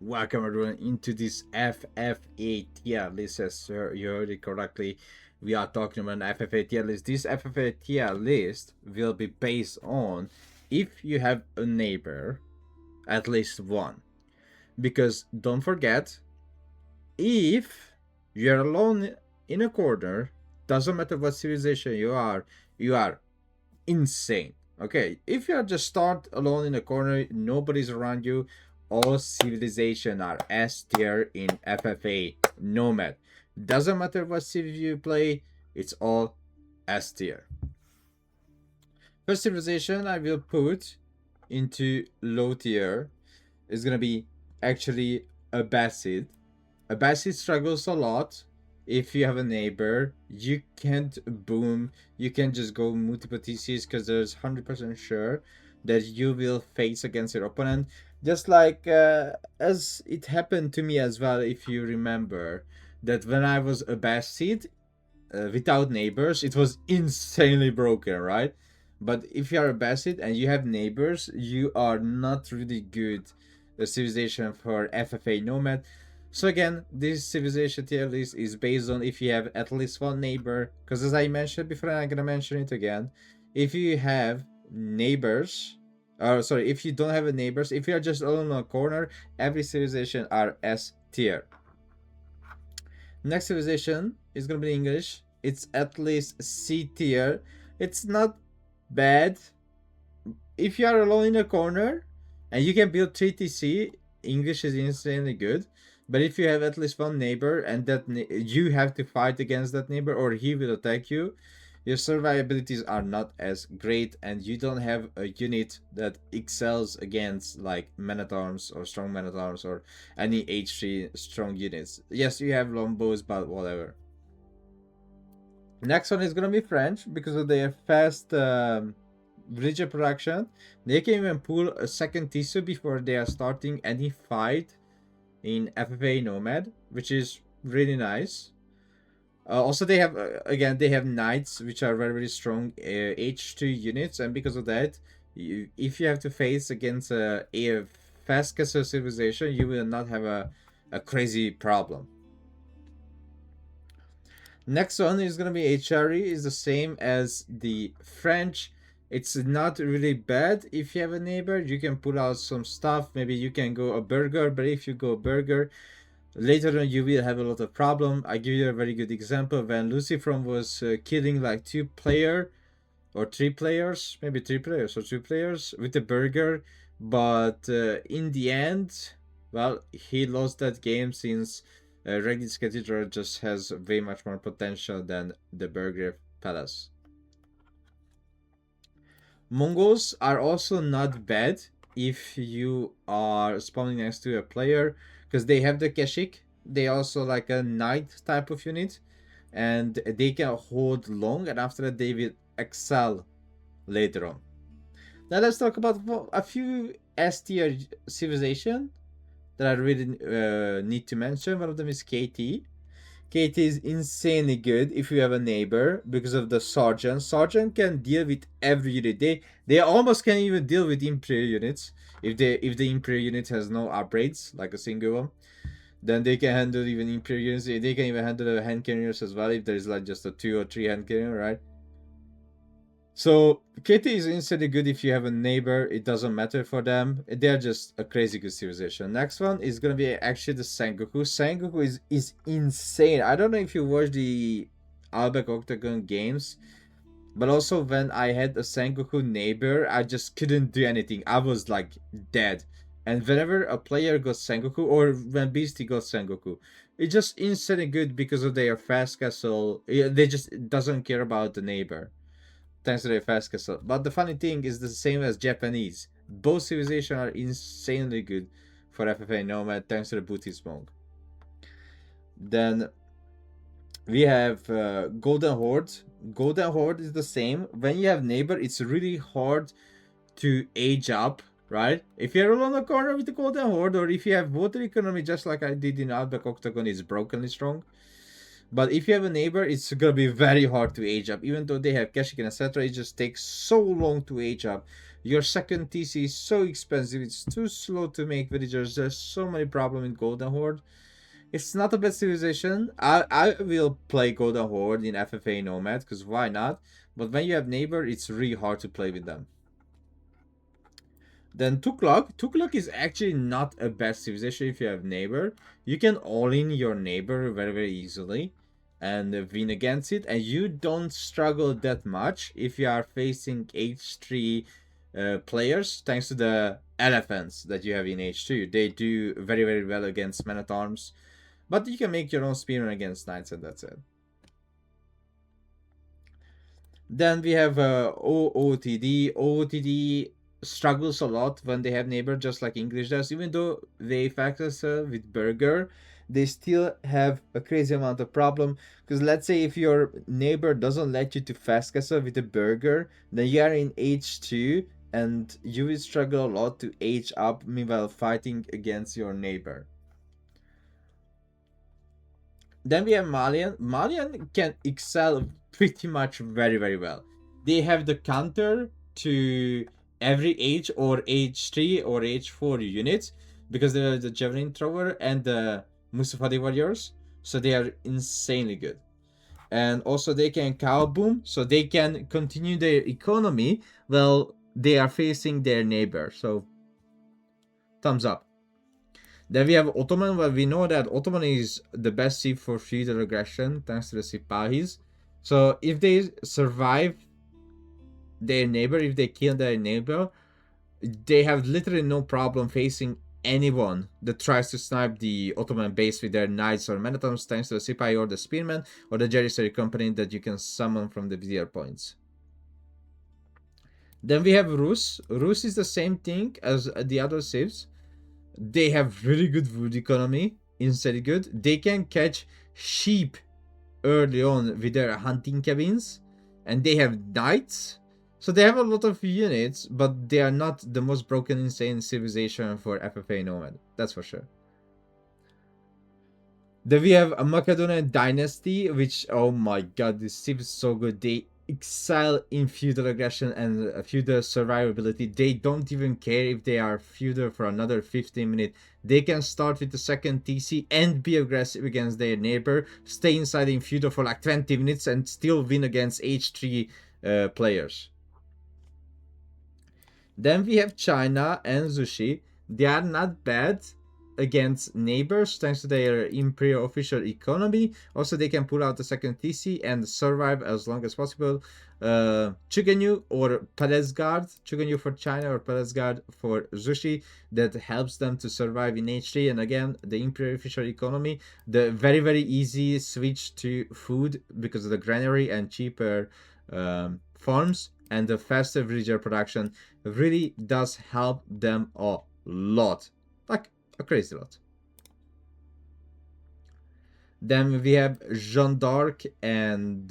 Welcome everyone into this FFA tier list. As you heard it correctly, we are talking about an FFA tier list. This FFA tier list will be based on if you have a neighbor, at least one. Because don't forget, if you're alone in a corner, doesn't matter what civilization you are insane. Okay, if you are just start alone in a corner, nobody's around you, all civilization are S tier in FFA Nomad. Doesn't matter what civ you play, it's all S tier. First civilization I will put into low tier is gonna be actually Abbasid. Abbasid struggles a lot. If you have a neighbor, you can't boom. You can just go multiple TCs because there's 100% sure that you will face against your opponent. Just like as it happened to me as well, if you remember, that when I was Abbasid without neighbors, it was insanely broken, right? But if you are Abbasid and you have neighbors, you are not really good civilization for FFA Nomad. So again, this civilization tier list is based on if you have at least one neighbor, because as I mentioned before, and I'm gonna mention it again, if you have neighbors, or sorry, if you don't have a neighbors, if you are just alone in a corner, every civilization are S tier. Next civilization is gonna be English. It's at least C tier. It's not bad. If you are alone in a corner and you can build 3TC, English is insanely good. But if you have at least one neighbor and that you have to fight against that neighbor or he will attack you, your survivabilities are not as great and you don't have a unit that excels against like men at arms or strong men at arms or any H3 strong units. Yes, you have longbows, but whatever. Next one is gonna be French because of their fast villager production. They can even pull a second tissue before they are starting any fight in FFA Nomad, which is really nice. Also, they have again they have knights, which are very strong H2 units, and because of that, if you have to face against a fast castle civilization, you will not have a crazy problem. Next one is gonna be HRE, is the same as the French. It's not really bad if you have a neighbor. You can pull out some stuff. Maybe you can go a burger, but if you go burger, later on you will have a lot of problem. I give you a very good example when Lucifrom was killing like 2 player or 3 players, maybe 3 players or 2 players with a burger, but in the end, well, he lost that game since Regis Cathedral just has way much more potential than the Burger Palace. Mongols are also not bad if you are spawning next to a player because they have the Keshik. They also like a knight type of unit and they can hold long, and after that they will excel later on. Now let's talk about a few S tier civilization that I really need to mention. One of them is KT. KT is insanely good if you have a neighbor because of the sergeant. Sergeant can deal with every unit. They almost can even deal with imperial units if the imperial unit has no upgrades like a single one. Then they can handle even imperial units. They can even handle the hand carriers as well if there's like just a 2 or 3 hand carrier, right? So KT is instantly good if you have a neighbor. It doesn't matter for them. They're just a crazy good civilization. Next one is gonna be actually the Sengoku. Sengoku is insane. I don't know if you watch the Albeck Octagon games, but also when I had a Sengoku neighbor, I just couldn't do anything. I was like dead. And whenever a player got Sengoku or when Beastie got Sengoku, it's just instantly good because of their fast castle. They just doesn't care about the neighbor thanks to their fast castle. But the funny thing is the same as Japanese. Both civilizations are insanely good for FFA Nomad thanks to the booty smoke. Then we have Golden Horde. Golden Horde is the same. When you have neighbor, it's really hard to age up, right? If you're alone a corner with the Golden Horde, or if you have water economy just like I did in Outback Octagon, it's brokenly strong. But if you have a neighbor, it's gonna be very hard to age up. Even though they have Keshikin, etc., it just takes so long to age up Your second TC is so expensive, it's too slow to make villagers, there's so many problems in Golden Horde. It's not a bad civilization. I will play Golden Horde in FFA Nomad, because why not? But when you have neighbor, it's really hard to play with them. Then Tuklok. Tuklok is actually not a bad civilization if you have neighbor. You can all in your neighbor very, very easily and win against it. And you don't struggle that much if you are facing H3 players, thanks to the elephants that you have in H2. They do very, very well against men at arms. But you can make your own spearman against knights, and that's it. Then we have OOTD. OOTD struggles a lot when they have neighbor, just like English does. Even though they focus with burger, they still have a crazy amount of problem. Because let's say if your neighbor doesn't let you to fast castle with a burger, then you are in H2 and you will struggle a lot to age up meanwhile fighting against your neighbor. Then we have Malian. Malian can excel pretty much very, very well. They have the counter to every H or H3 or H4 units because they are the Javelin Thrower and the Musafadi Warriors. So they are insanely good. And also they can cow boom, so they can continue their economy while they are facing their neighbor. So thumbs up. Then we have Ottoman. Well, we know that Ottoman is the best ship for feudal aggression thanks to the Sipahis. So if they survive their neighbor, if they kill their neighbor, they have literally no problem facing anyone that tries to snipe the Ottoman base with their knights or menatoms thanks to the Sipahi or the spearmen or the Janissary company that you can summon from the vizier points. Then we have Rus. Rus is the same thing as the other ships. They have really good wood economy, insanely good. They can catch sheep early on with their hunting cabins, and they have knights. So they have a lot of units, but they are not the most broken, insane civilization for FFA Nomad. That's for sure. Then we have a Macedonian dynasty, which, oh my god, this ship is so good. They excel in feudal aggression and feudal survivability. They don't even care if they are feudal for another 15 minutes. They can start with the second TC and be aggressive against their neighbor, stay inside in feudal for like 20 minutes and still win against H3 players. Then we have China and Zushi. They are not bad against neighbors thanks to their imperial official economy. Also, they can pull out the second TC and survive as long as possible. Chuganyu or Pelesgard, Chuganyu for China or Pelesgard for Zushi, that helps them to survive in H3. And again, the imperial official economy, the very, very easy switch to food because of the granary and cheaper farms and the faster villager production really does help them a lot. Like a crazy lot. Then we have Jeanne d'Arc and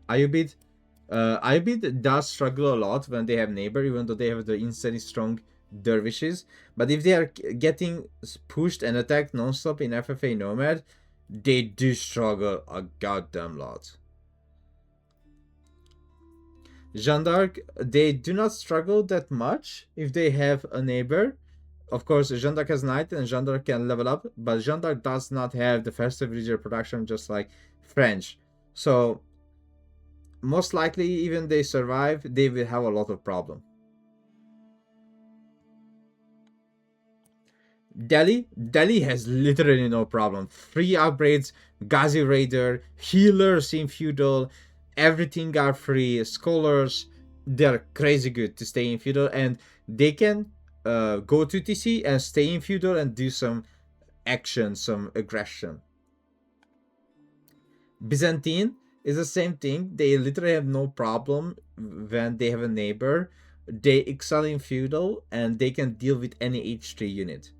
Ayubid. Ayubid does struggle a lot when they have neighbor, even though they have the insanely strong dervishes. But if they are getting pushed and attacked non-stop in FFA Nomad, they do struggle a goddamn lot. Jeanne d'Arc, they do not struggle that much if they have a neighbor. Of course, Jeanne d'Arc has knight and Jeanne d'Arc can level up, but Jeanne d'Arc does not have the faster villager production just like French. So most likely, even they survive, they will have a lot of problem. Delhi has literally no problem. Free upgrades, Ghazi Raider, healers in feudal, everything are free. Scholars, they're crazy good to stay in feudal, and they can go to TC and stay in feudal and do some action, some aggression. Byzantine is the same thing. They literally have no problem when they have a neighbor. They excel in feudal and they can deal with any H3 unit.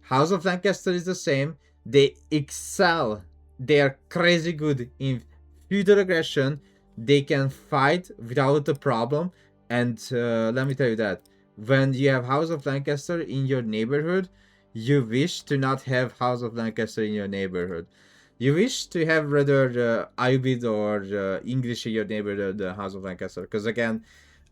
House of Lancaster is the same. They excel. They are crazy good in feudal aggression. They can fight without a problem. And let me tell you that when you have House of Lancaster in your neighborhood, you wish to not have House of Lancaster in your neighborhood. You wish to have rather Ayubid or English in your neighborhood, the House of Lancaster. Because again,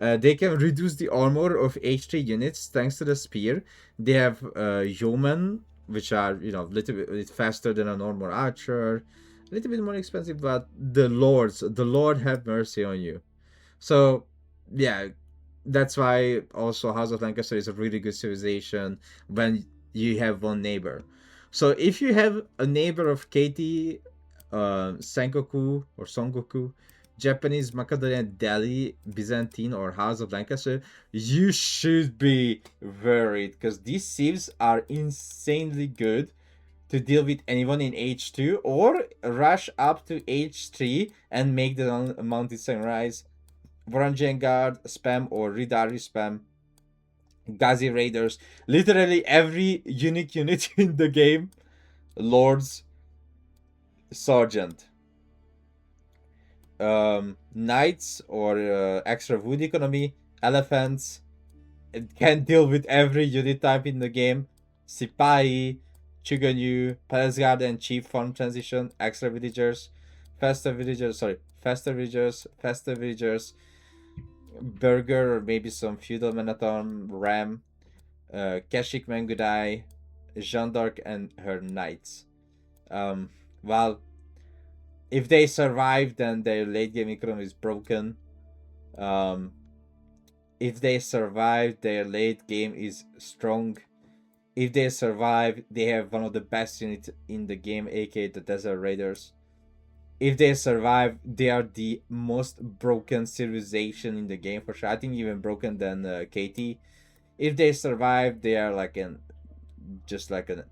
They can reduce the armor of H3 units thanks to the spear. They have yeomen, which are a little bit faster than a normal archer, a little bit more expensive, but the Lord have mercy on you. So yeah, that's why also House of Lancaster is a really good civilization when you have one neighbor. So if you have a neighbor of Katie, Sengoku or Songoku, Japanese, Macedonian, Delhi, Byzantine, or House of Lancaster, you should be worried because these civs are insanely good to deal with anyone in H2 or rush up to H3 and make the mounted sunrise. Varangian Guard spam or Ridari spam, Ghazi Raiders, literally every unique unit in the game, Lords, Sergeant, Knights or extra wood economy, Elephants, it can deal with every unit type in the game, Sipai, Chuganyu, Palace Guard and Chief Farm Transition, extra villagers, faster villagers, Burger or maybe some Feudal Menaton, Ram, Kashik Mangudai, Jeanne d'Arc, and her knights. Um, well, if they survive, then their late game economy is broken. If they survive, their late game is strong. If they survive, they have one of the best units in the game, aka the Desert Raiders. If they survive, they are the most broken civilization in the game for sure. I think even broken than KT. If they survive, they are like just like an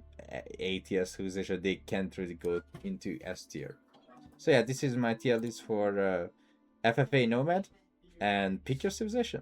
ATS civilization. They can't really go into S tier. So yeah, this is my tier list for FFA Nomad and pick your civilization.